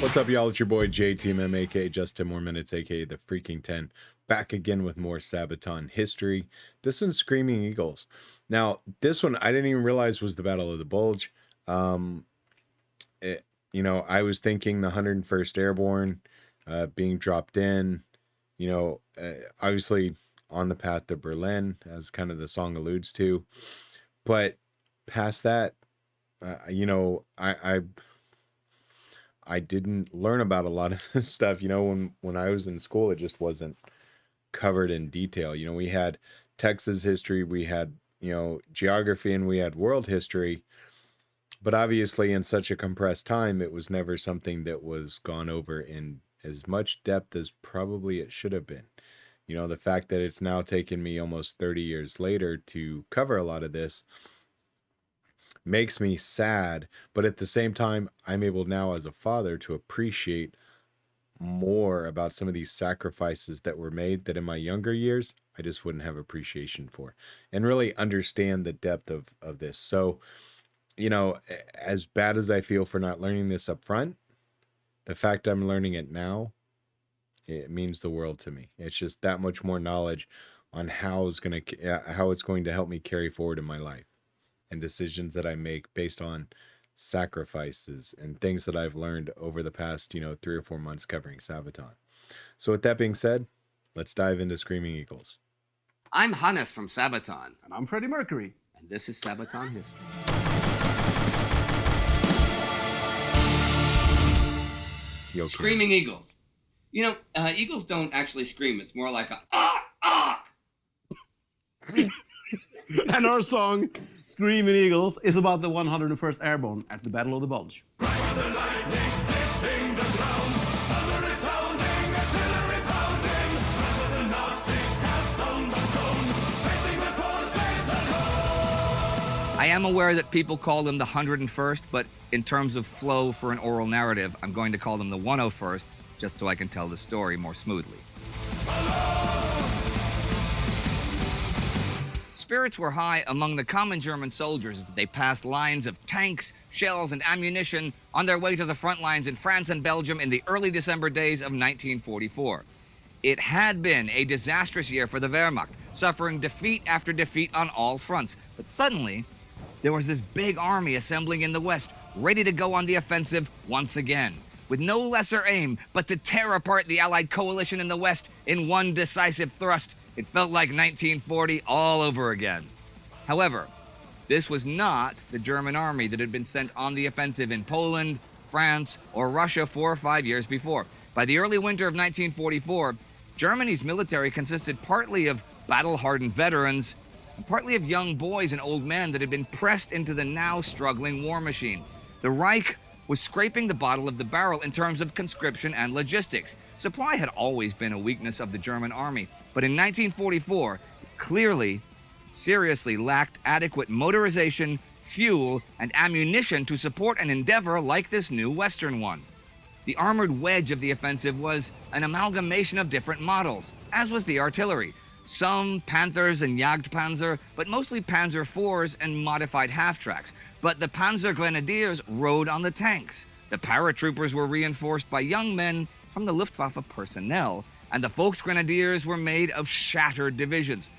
What's up, y'all? It's your boy JTMM, aka JustTenMoreMinutes, aka the Freaking 10, back again with more Sabaton history. This one's Screaming Eagles. Now, this one I didn't even realize was the Battle of the Bulge. I was thinking the 101st Airborne being dropped in, obviously on the path to Berlin, as kind of the song alludes to. But past that, I didn't learn about a lot of this stuff. When I was in school, it just wasn't covered in detail. We had Texas history, we had, geography, and we had world history. But obviously in such a compressed time, it was never something that was gone over in as much depth as probably it should have been. The fact that it's now taken me almost 30 years later to cover a lot of this makes me sad, but at the same time, I'm able now as a father to appreciate more about some of these sacrifices that were made that in my younger years, I just wouldn't have appreciation for, and really understand the depth of this. So, as bad as I feel for not learning this up front, the fact I'm learning it now, it means the world to me. It's just that much more knowledge on how it's going to help me carry forward in my life, and decisions that I make based on sacrifices and things that I've learned over the past, 3 or 4 months covering Sabaton. So with that being said, let's dive into Screaming Eagles. I'm Hannes from Sabaton. And I'm Freddie Mercury. And this is Sabaton History. Screaming Eagles. Eagles don't actually scream. It's more like a ah. And our song, Screaming Eagles, is about the 101st Airborne at the Battle of the Bulge. I am aware that people call them the 101st, but in terms of flow for an oral narrative, I'm going to call them the 101st, just so I can tell the story more smoothly. Spirits were high among the common German soldiers as they passed lines of tanks, shells, and ammunition on their way to the front lines in France and Belgium in the early December days of 1944. It had been a disastrous year for the Wehrmacht, suffering defeat after defeat on all fronts. But suddenly, there was this big army assembling in the West, ready to go on the offensive once again, with no lesser aim but to tear apart the Allied coalition in the West in one decisive thrust. It felt like 1940 all over again. However, this was not the German army that had been sent on the offensive in Poland, France, or Russia 4 or 5 years before. By the early winter of 1944, Germany's military consisted partly of battle-hardened veterans and partly of young boys and old men that had been pressed into the now struggling war machine. The Reich was scraping the bottom of the barrel in terms of conscription and logistics. Supply had always been a weakness of the German army, but in 1944, it seriously lacked adequate motorization, fuel, and ammunition to support an endeavor like this new Western one. The armored wedge of the offensive was an amalgamation of different models, as was the artillery. Some Panthers and Jagdpanzer, but mostly Panzer IVs and modified half-tracks. But the Panzer Grenadiers rode on the tanks. The paratroopers were reinforced by young men from the Luftwaffe personnel, and the Volksgrenadiers were made of shattered divisions.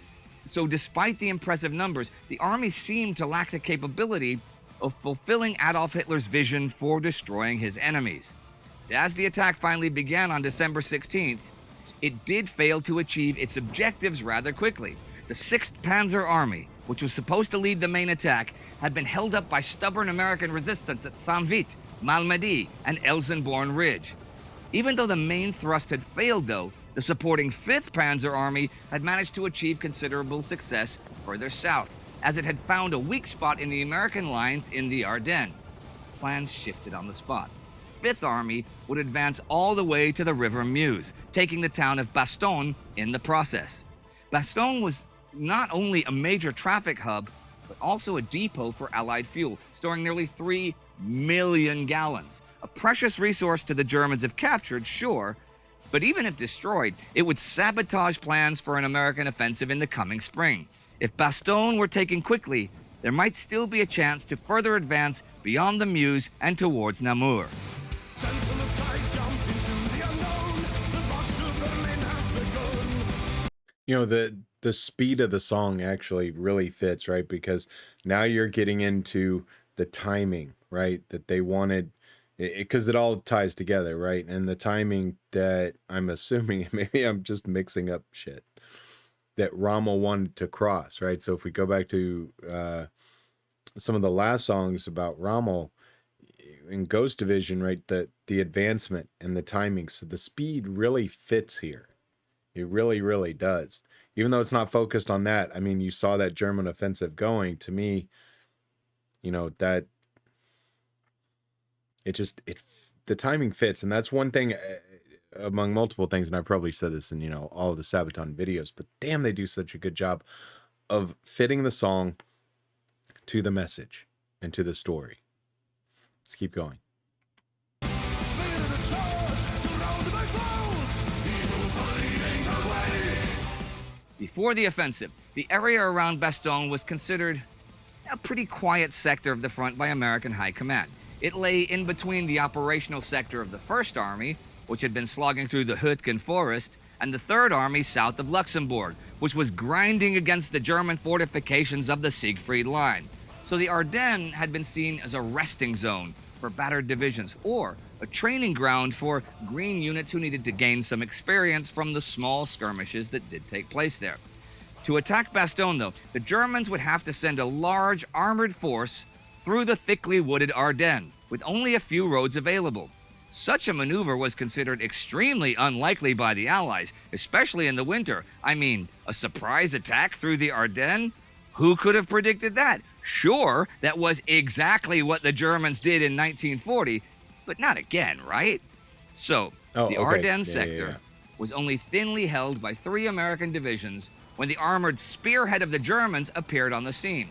So despite the impressive numbers, the army seemed to lack the capability of fulfilling Adolf Hitler's vision for destroying his enemies. As the attack finally began on December 16th, it did fail to achieve its objectives rather quickly. The 6th Panzer Army, which was supposed to lead the main attack, had been held up by stubborn American resistance at Saint-Vit, Malmedy, and Elsenborn Ridge. Even though the main thrust had failed, though, the supporting 5th Panzer Army had managed to achieve considerable success further south, as it had found a weak spot in the American lines in the Ardennes. Plans shifted on the spot. 5th Army would advance all the way to the River Meuse, taking the town of Bastogne in the process. Bastogne was not only a major traffic hub, but also a depot for Allied fuel, storing nearly 3 million gallons. A precious resource to the Germans if captured, sure, but even if destroyed, it would sabotage plans for an American offensive in the coming spring. If Bastogne were taken quickly, there might still be a chance to further advance beyond the Meuse and towards Namur. You know, the speed of the song actually really fits, right? Because now you're getting into the timing, right? That they wanted, because it all ties together, right? And the timing that I'm assuming, maybe I'm just mixing up shit, that Rommel wanted to cross, right? So if we go back to some of the last songs about Rommel in Ghost Division, right? The advancement and the timing, so the speed really fits here. It really, really does. Even though it's not focused on that, I mean, you saw that German offensive going. To me, you know, that it the timing fits, and that's one thing among multiple things. And I've probably said this in all of the Sabaton videos, but damn, they do such a good job of fitting the song to the message and to the story. Let's keep going. Before the offensive, the area around Bastogne was considered a pretty quiet sector of the front by American High Command. It lay in between the operational sector of the First Army, which had been slogging through the Hütgen forest, and the Third Army south of Luxembourg, which was grinding against the German fortifications of the Siegfried Line. So the Ardennes had been seen as a resting zone for battered divisions, or a training ground for green units who needed to gain some experience from the small skirmishes that did take place there. To attack Bastogne, though, the Germans would have to send a large armored force through the thickly wooded Ardennes, with only a few roads available. Such a maneuver was considered extremely unlikely by the Allies, especially in the winter. I mean, a surprise attack through the Ardennes? Who could have predicted that? Sure, that was exactly what the Germans did in 1940, but not again, right? So, the Ardennes sector was only thinly held by 3 American divisions when the armored spearhead of the Germans appeared on the scene.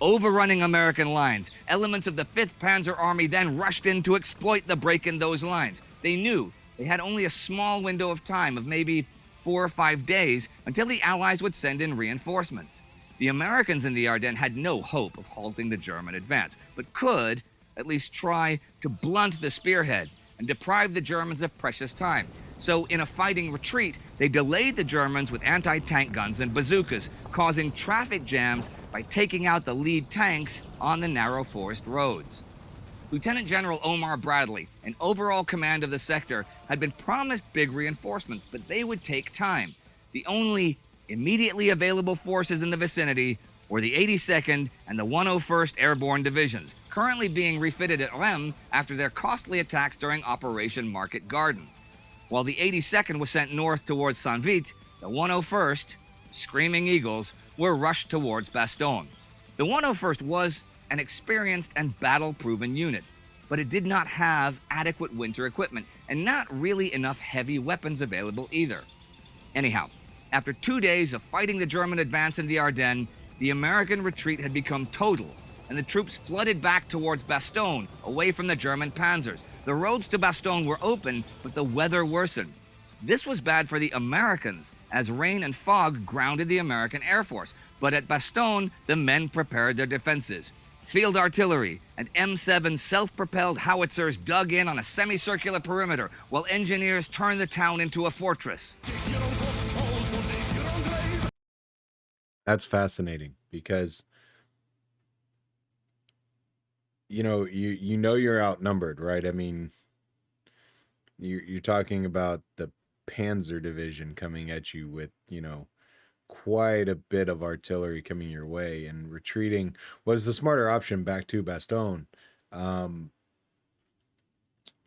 Overrunning American lines, elements of the 5th Panzer Army then rushed in to exploit the break in those lines. They knew they had only a small window of time of maybe 4 or 5 days until the Allies would send in reinforcements. The Americans in the Ardennes had no hope of halting the German advance, but could at least try to blunt the spearhead and deprive the Germans of precious time. So in a fighting retreat, they delayed the Germans with anti-tank guns and bazookas, causing traffic jams by taking out the lead tanks on the narrow forest roads. Lieutenant General Omar Bradley, in overall command of the sector, had been promised big reinforcements, but they would take time. The only immediately available forces in the vicinity were the 82nd and the 101st Airborne Divisions, currently being refitted at Rheims after their costly attacks during Operation Market Garden. While the 82nd was sent north towards Saint-Vite, the 101st, Screaming Eagles, were rushed towards Bastogne. The 101st was an experienced and battle-proven unit, but it did not have adequate winter equipment and not really enough heavy weapons available either. Anyhow, after 2 days of fighting the German advance in the Ardennes, the American retreat had become total, and the troops flooded back towards Bastogne, away from the German panzers. The roads to Bastogne were open, but the weather worsened. This was bad for the Americans, as rain and fog grounded the American Air Force. But at Bastogne, the men prepared their defenses. Field artillery and M7 self-propelled howitzers dug in on a semicircular perimeter, while engineers turned the town into a fortress. That's fascinating because you know you're outnumbered, right? I mean, you're talking about the Panzer Division coming at you with quite a bit of artillery coming your way, and retreating was the smarter option back to Bastogne,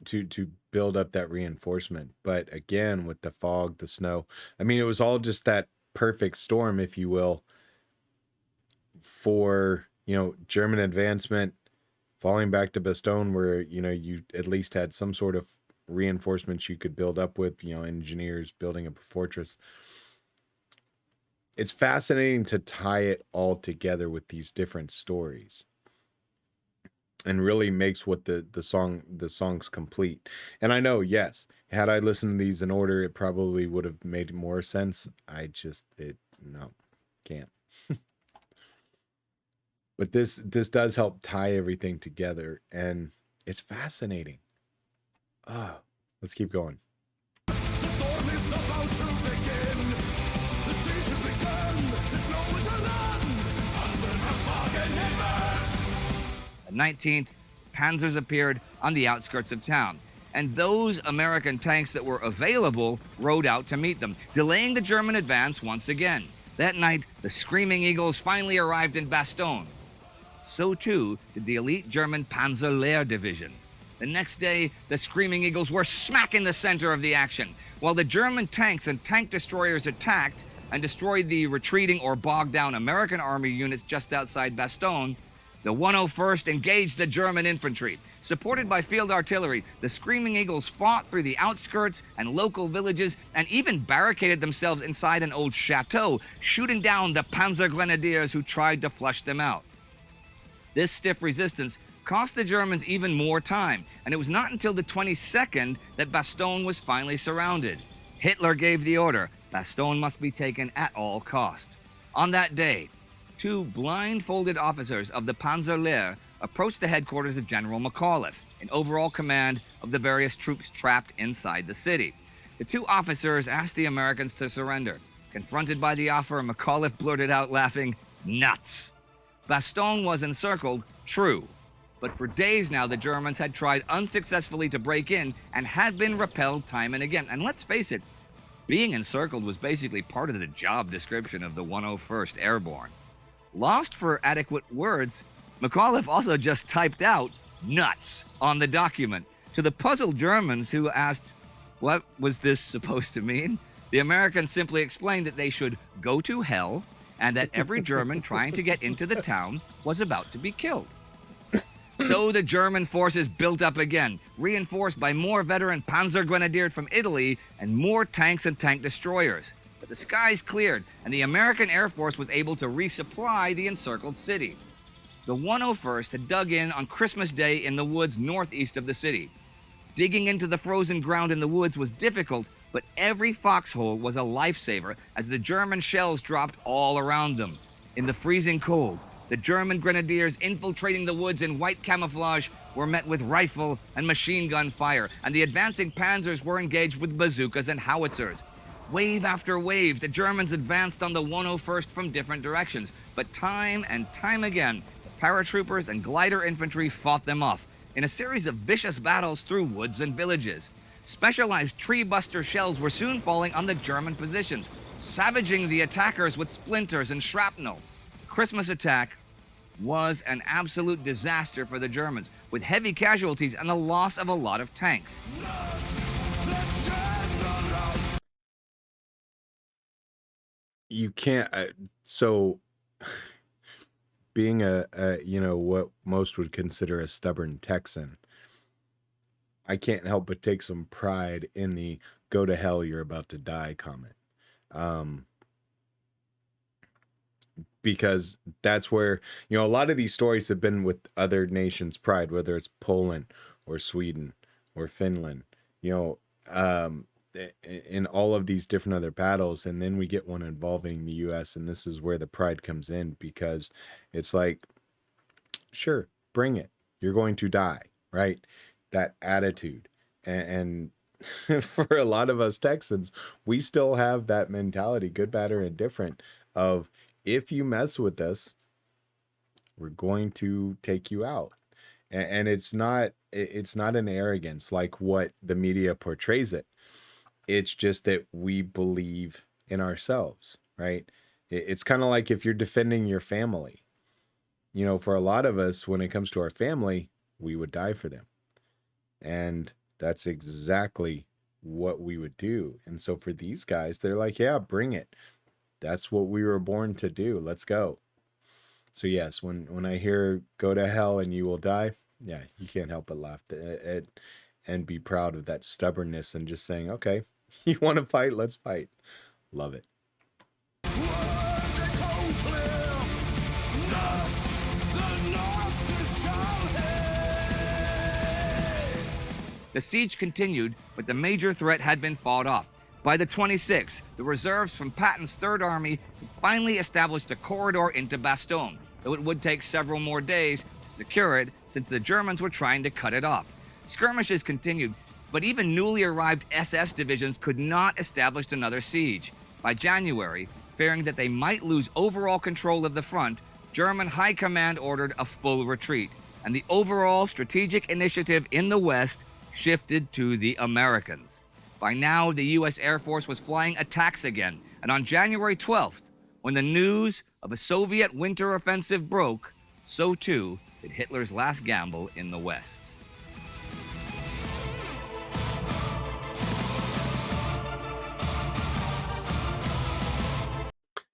to build up that reinforcement. But again, with the fog, the snow, I mean, it was all just that perfect storm, if you will, for German advancement, falling back to Bastogne, where you at least had some sort of reinforcements you could build up with, engineers building up a fortress. It's fascinating to tie it all together with these different stories, and really makes what the song's complete. And I know, yes, had I listened to these in order, it probably would have made more sense. No, can't. But this does help tie everything together, and it's fascinating. Let's keep going. The storm is about to begin. The siege 19th, panzers appeared on the outskirts of town, and those American tanks that were available rode out to meet them, delaying the German advance once again. That night, the Screaming Eagles finally arrived in Bastogne. So too did the elite German Panzerlehr Division. The next day, the Screaming Eagles were smack in the center of the action. While the German tanks and tank destroyers attacked and destroyed the retreating or bogged down American army units just outside Bastogne, the 101st engaged the German infantry. Supported by field artillery, the Screaming Eagles fought through the outskirts and local villages and even barricaded themselves inside an old chateau, shooting down the Panzer Grenadiers who tried to flush them out. This stiff resistance cost the Germans even more time, and it was not until the 22nd that Bastogne was finally surrounded. Hitler gave the order, Bastogne must be taken at all cost. On that day, two blindfolded officers of the Panzerlehr approached the headquarters of General McAuliffe, in overall command of the various troops trapped inside the city. The two officers asked the Americans to surrender. Confronted by the offer, McAuliffe blurted out laughing, "Nuts." Bastogne was encircled, true, but for days now the Germans had tried unsuccessfully to break in and had been repelled time and again. And let's face it, being encircled was basically part of the job description of the 101st Airborne. Lost for adequate words, McAuliffe also just typed out "nuts" on the document. To the puzzled Germans who asked, what was this supposed to mean? The Americans simply explained that they should go to hell and that every German trying to get into the town was about to be killed. So the German forces built up again, reinforced by more veteran Panzer Grenadiers from Italy and more tanks and tank destroyers. But the skies cleared, and the American Air Force was able to resupply the encircled city. The 101st had dug in on Christmas Day in the woods northeast of the city. Digging into the frozen ground in the woods was difficult, but every foxhole was a lifesaver as the German shells dropped all around them. In the freezing cold, the German grenadiers infiltrating the woods in white camouflage were met with rifle and machine gun fire, and the advancing panzers were engaged with bazookas and howitzers. Wave after wave, the Germans advanced on the 101st from different directions, but time and time again, the paratroopers and glider infantry fought them off in a series of vicious battles through woods and villages. Specialized tree buster shells were soon falling on the German positions, savaging the attackers with splinters and shrapnel. The Christmas attack was an absolute disaster for the Germans, with heavy casualties and the loss of a lot of tanks. You can't so being a what most would consider a stubborn Texan, I can't help but take some pride in the "go to hell, you're about to die" comment. Because that's where, a lot of these stories have been with other nations' pride, whether it's Poland or Sweden or Finland, in all of these different other battles. And then we get one involving the US, and this is where the pride comes in, because it's like, sure, bring it. You're going to die, right? That attitude. And for a lot of us Texans, we still have that mentality, good, bad, or indifferent, of if you mess with us, we're going to take you out. And it's not an arrogance like what the media portrays it. It's just that we believe in ourselves, right? It's kind of like if you're defending your family. For a lot of us, when it comes to our family, we would die for them. And that's exactly what we would do. And so for these guys, they're like, yeah, bring it. That's what we were born to do. Let's go. So yes, when I hear "go to hell and you will die," yeah, you can't help but laugh at and be proud of that stubbornness and just saying, okay, you want to fight? Let's fight. Love it. The siege continued, but the major threat had been fought off. By the 26th, the reserves from Patton's Third Army finally established a corridor into Bastogne, though it would take several more days to secure it since the Germans were trying to cut it off. Skirmishes continued, but even newly arrived SS divisions could not establish another siege. By January, fearing that they might lose overall control of the front, German high command ordered a full retreat, and the overall strategic initiative in the West shifted to the Americans. By now, the U.S. Air Force was flying attacks again, and on January 12th, when the news of a Soviet winter offensive broke, so too did Hitler's last gamble in the West.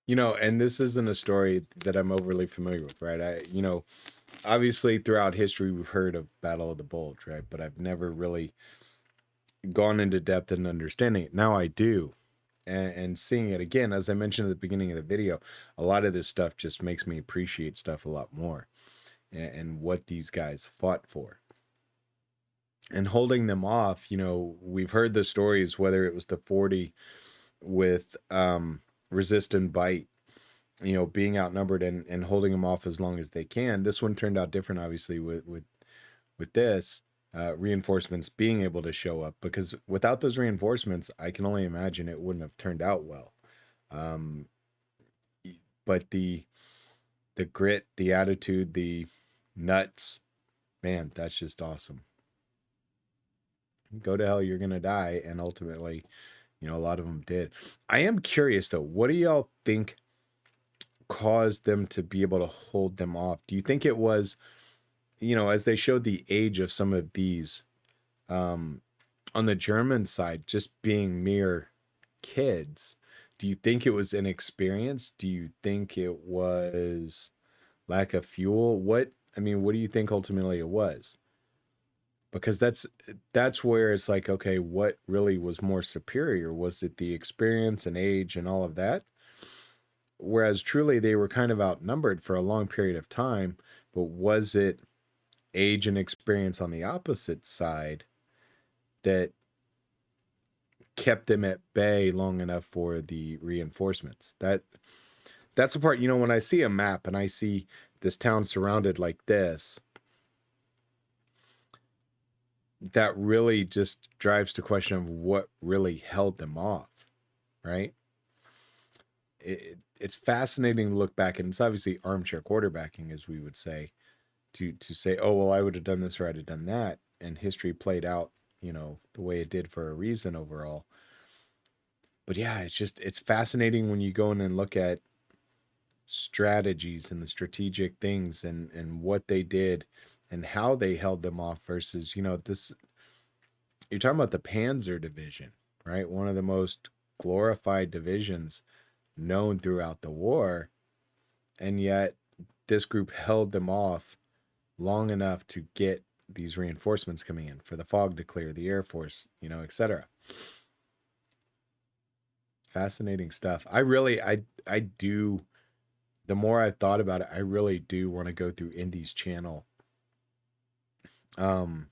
You know, and this isn't a story that I'm overly familiar with, right? Obviously throughout history we've heard of Battle of the Bulge, right? But I've never really gone into depth in understanding it. Now I do. And seeing it again, as I mentioned at the beginning of the video, a lot of this stuff just makes me appreciate stuff a lot more and what these guys fought for. And holding them off, we've heard the stories, whether it was the 40 with resist and bite, being outnumbered and holding them off as long as they can. This one turned out different, obviously, with this. Reinforcements being able to show up, because without those reinforcements, I can only imagine it wouldn't have turned out well. But the grit, the attitude, the nuts, man, that's just awesome. Go to hell, you're gonna die, and ultimately, a lot of them did. I am curious though, what do y'all think caused them to be able to hold them off? Do you think it was, as they showed the age of some of these, on the German side, just being mere kids, do you think it was inexperience? Do you think it was lack of fuel? What do you think ultimately it was? Because that's where it's like, okay, what really was more superior? Was it the experience and age and all of that? Whereas truly they were kind of outnumbered for a long period of time, but was it age and experience on the opposite side that kept them at bay long enough for the reinforcements? That's the part, when I see a map and I see this town surrounded like this, that really just drives to question of what really held them off, right? It's fascinating to look back, and it's obviously armchair quarterbacking, as we would say, to say, oh, well, I would have done this or I'd have done that. And history played out, the way it did for a reason overall. But yeah, it's fascinating when you go in and look at strategies and the strategic things and what they did and how they held them off versus, this, you're talking about the Panzer Division, right? One of the most glorified divisions known throughout the war. And yet this group held them off long enough to get these reinforcements coming in, for the fog to clear, the Air Force, etc. Fascinating stuff. I do, the more I've thought about it, I really do want to go through Indy's channel, and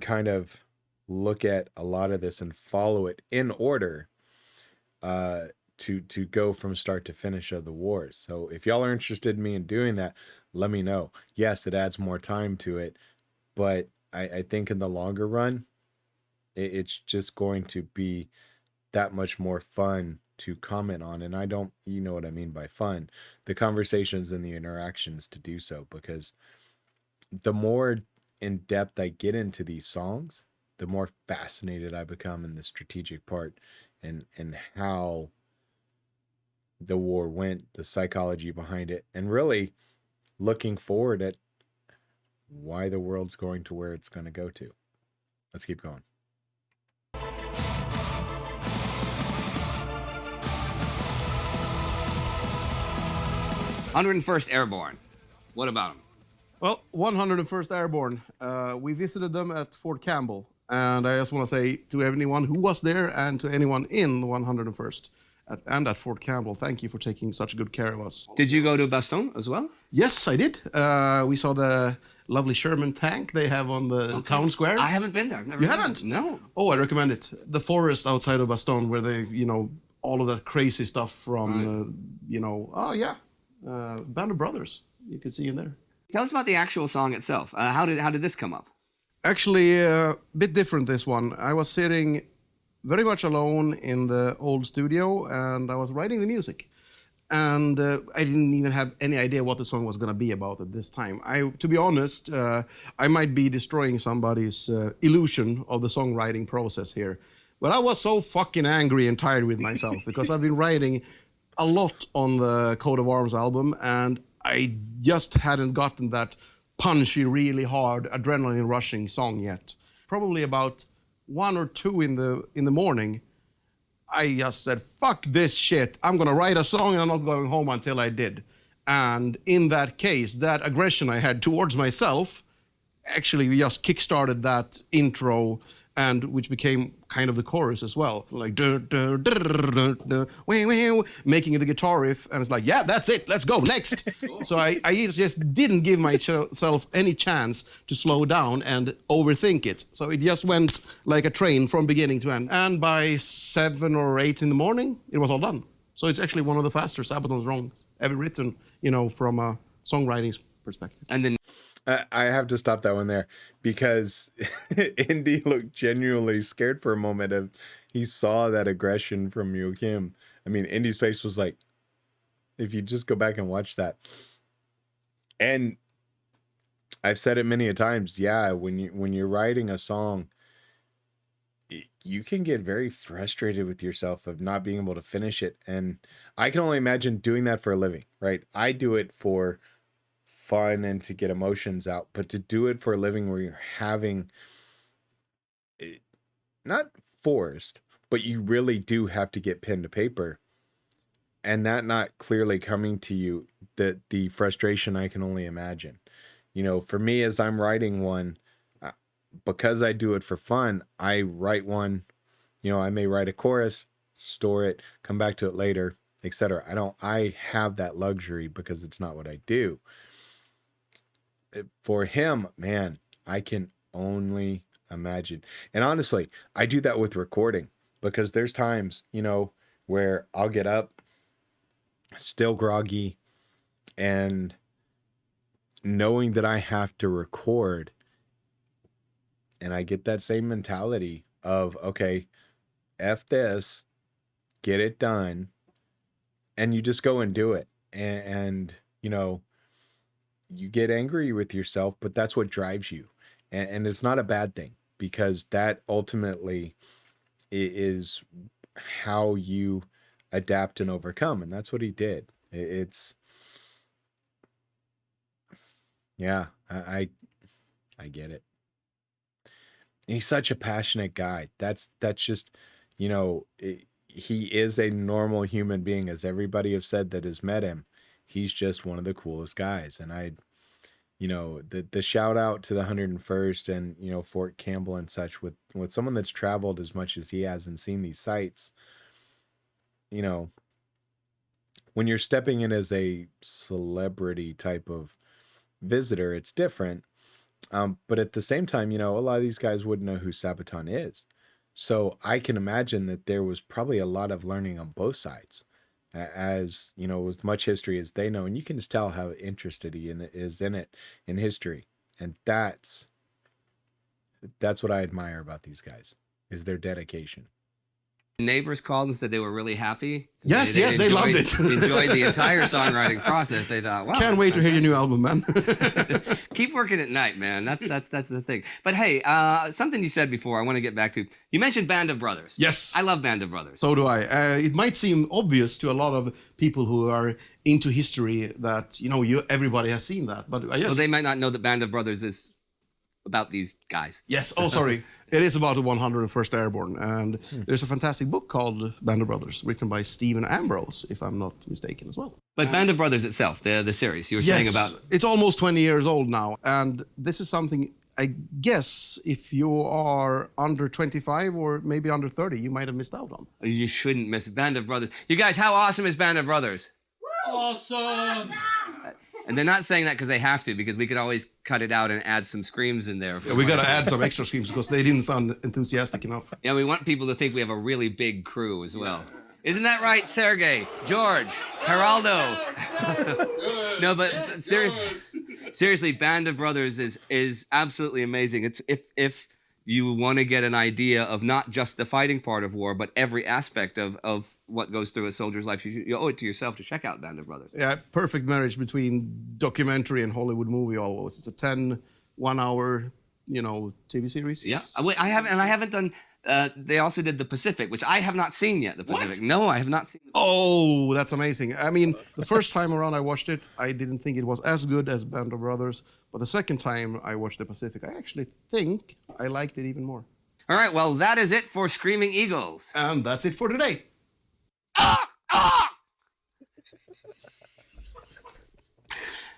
kind of look at a lot of this and follow it in order, to go from start to finish of the wars. So if y'all are interested in me in doing that, let me know. Yes, it adds more time to it, but I think in the longer run, it's just going to be that much more fun to comment on. And I don't, you know what I mean by fun, the conversations and the interactions to do so, because the more in depth I get into these songs, the more fascinated I become in the strategic part and how the war went, the psychology behind it, and really looking forward at why the world's going to where it's going to go to. Let's keep going. 101st Airborne. What about them? Well, 101st Airborne, we visited them at Fort Campbell. And I just want to say to anyone who was there and to anyone in the 101st and at Fort Campbell, thank you for taking such good care of us. Did you go to Bastogne as well? Yes, I did. We saw the lovely Sherman tank they have on the town square. I haven't been there. I've never You been. haven't? No. Oh, I recommend it. The forest outside of Bastogne where they, all of that crazy stuff from, Band of Brothers you could see in there. Tell us about the actual song itself. How did this come up? Actually, a bit different, this one. I was sitting very much alone in the old studio, and I was writing the music. and I didn't even have any idea what the song was going to be about at this time. To be honest, I might be destroying somebody's illusion of the songwriting process here, but I was so fucking angry and tired with myself because I've been writing a lot on the Coat of Arms album, and I just hadn't gotten that punchy, really hard, adrenaline rushing song yet. Probably about 1 or 2 in the morning, I just said, fuck this shit. I'm gonna write a song and I'm not going home until I did. And in that case, that aggression I had towards myself actually just kickstarted that intro, and which became kind of the chorus as well, like making the guitar riff, and it's like, yeah, that's it, let's go next. So I just didn't give myself any chance to slow down and overthink it. So it just went like a train from beginning to end. And by 7 or 8 in the morning, it was all done. So it's actually one of the faster Sabaton songs ever written, from a songwriting perspective. And then I have to stop that one there because Indy looked genuinely scared for a moment. He saw that aggression from Joachim. I mean, Indy's face was like, if you just go back and watch that. And I've said it many a times. Yeah, when you're writing a song, you can get very frustrated with yourself of not being able to finish it. And I can only imagine doing that for a living, right? I do it for fun and to get emotions out, but to do it for a living where you're having it, not forced, but you really do have to get pen to paper, and that not clearly coming to you, the frustration I can only imagine. For me, as I'm writing one, because I do it for fun, I write one, I may write a chorus, store it, come back to it later, etc. I have that luxury because it's not what I do. For him, man, I can only imagine. And honestly, I do that with recording because there's times, where I'll get up still groggy, and knowing that I have to record, and I get that same mentality of, okay, F this, get it done, and you just go and do it. And you get angry with yourself, but that's what drives you. And it's not a bad thing, because that ultimately is how you adapt and overcome. And that's what he did. Yeah, I get it. And he's such a passionate guy. That's just, he is a normal human being, as everybody have said that has met him. He's just one of the coolest guys. And the shout out to the 101st and, Fort Campbell and such, with someone that's traveled as much as he has and seen these sites, when you're stepping in as a celebrity type of visitor, it's different. But at the same time, a lot of these guys wouldn't know who Sabaton is. So I can imagine that there was probably a lot of learning on both sides, as with much history as they know. And you can just tell how interested he is in it, in history. And that's what I admire about these guys, is their dedication. neighbors called and said they were really happy. Yes, they loved it. Enjoyed the entire songwriting process. They thought, wow. Can't wait to hear your new album, man. Keep working at night, man. That's the thing. But hey, something you said before I want to get back to. You mentioned Band of Brothers. Yes. I love Band of Brothers. So do I. It might seem obvious to a lot of people who are into history that, everybody has seen that. But Well, they might not know that Band of Brothers is about these guys. Yes. Oh, sorry. It is about the 101st Airborne. And there's a fantastic book called Band of Brothers, written by Stephen Ambrose, if I'm not mistaken as well. But Band of Brothers itself, the series, you were saying about... It's almost 20 years old now. And this is something, I guess, if you are under 25 or maybe under 30, you might have missed out on. You shouldn't miss Band of Brothers. You guys, how awesome is Band of Brothers? Awesome! And they're not saying that because they have to, because we could always cut it out and add some screams in there. Yeah, we got to add some extra screams because they didn't sound enthusiastic enough. Yeah, we want people to think we have a really big crew as well. Isn't that right, Sergey, George, Geraldo? No, but seriously, Band of Brothers is absolutely amazing. It's if you want to get an idea of not just the fighting part of war, but every aspect of what goes through a soldier's life, you owe it to yourself to check out Band of Brothers. Yeah, perfect marriage between documentary and Hollywood movie almost. It's a 10 1-hour, TV series. Yeah, I haven't done. They also did The Pacific, which I have not seen yet. The Pacific. What? No, I have not seen. Oh, that's amazing. I mean, the first time around I watched it, I didn't think it was as good as Band of Brothers. But the second time I watched The Pacific, I actually think I liked it even more. All right, well, that is it for Screaming Eagles. And that's it for today.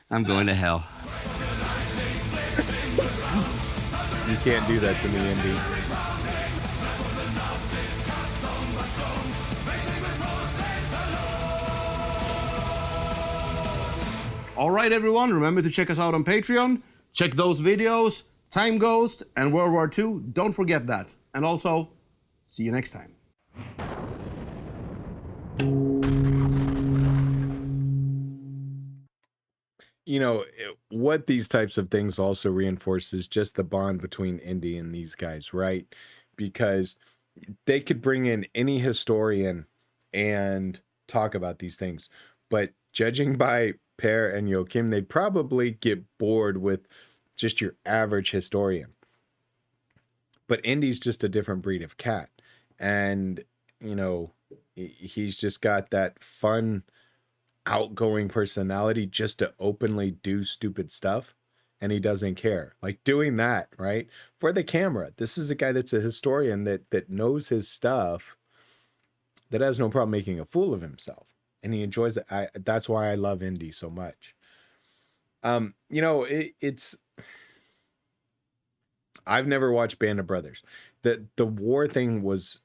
I'm going to hell. You can't do that to me, Indy. All right, everyone, remember to check us out on Patreon. Check those videos, Time Ghost, and World War II. Don't forget that. And also, see you next time. What these types of things also reinforce is just the bond between Indy and these guys, right? Because they could bring in any historian and talk about these things. But judging by Per and Joachim, they'd probably get bored with just your average historian. But Indy's just a different breed of cat. And, he's just got that fun, outgoing personality just to openly do stupid stuff, and he doesn't care. Like doing that, right? For the camera. This is a guy that's a historian that knows his stuff, that has no problem making a fool of himself, and he enjoys it. That's why I love Indy so much. It's I've never watched Band of Brothers. The war thing was,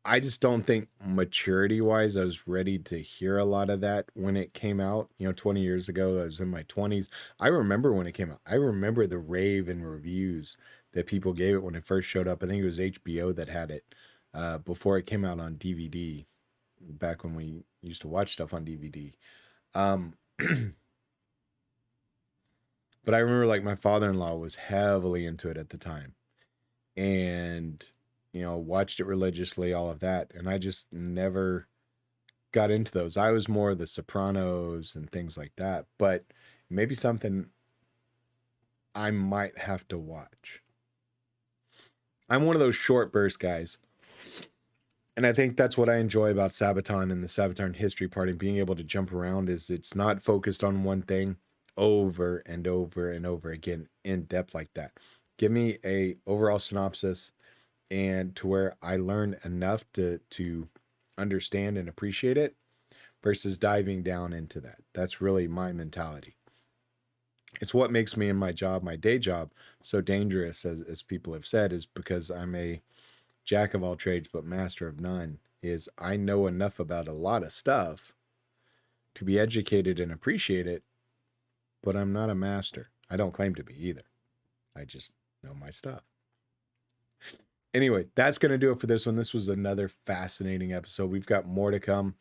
I just don't think maturity-wise I was ready to hear a lot of that when it came out. 20 years ago, I was in my 20s. I remember when it came out. I remember the rave and reviews that people gave it when it first showed up. I think it was HBO that had it before it came out on DVD, back when we used to watch stuff on DVD. But I remember, like, my father-in-law was heavily into it at the time. And watched it religiously, all of that. And I just never got into those. I was more The Sopranos and things like that. But maybe something I might have to watch. I'm one of those short burst guys. And I think that's what I enjoy about Sabaton and the Sabaton History Party. Being able to jump around is it's not focused on one thing over and over and over again in depth like that. Give me a overall synopsis, and to where I learn enough to understand and appreciate it, versus diving down into that. That's really my mentality. It's what makes me in my job, my day job, so dangerous, as people have said, is because I'm a jack of all trades but master of none. Is I know enough about a lot of stuff to be educated and appreciate it, but I'm not a master. I don't claim to be either. I just know my stuff. Anyway, that's going to do it for this one. This was another fascinating episode. We've got more to come.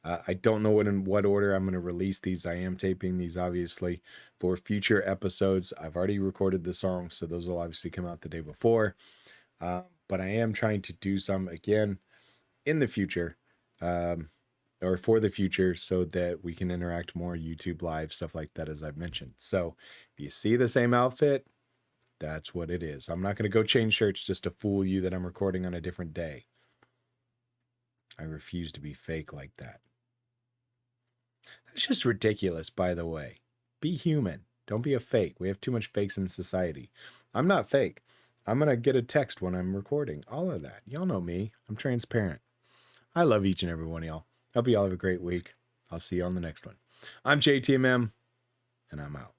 I don't know in what order I'm going to release these. I am taping these, obviously, for future episodes. I've already recorded the songs, so those will obviously come out the day before. But I am trying to do some, again, in the future, or for the future, so that we can interact more, YouTube Live, stuff like that, as I've mentioned. So if you see the same outfit, that's what it is. I'm not going to go change shirts just to fool you that I'm recording on a different day. I refuse to be fake like that. That's just ridiculous, by the way. Be human. Don't be a fake. We have too much fakes in society. I'm not fake. I'm going to get a text when I'm recording. All of that. Y'all know me. I'm transparent. I love each and every one of y'all. Hope y'all have a great week. I'll see you on the next one. I'm JTMM, and I'm out.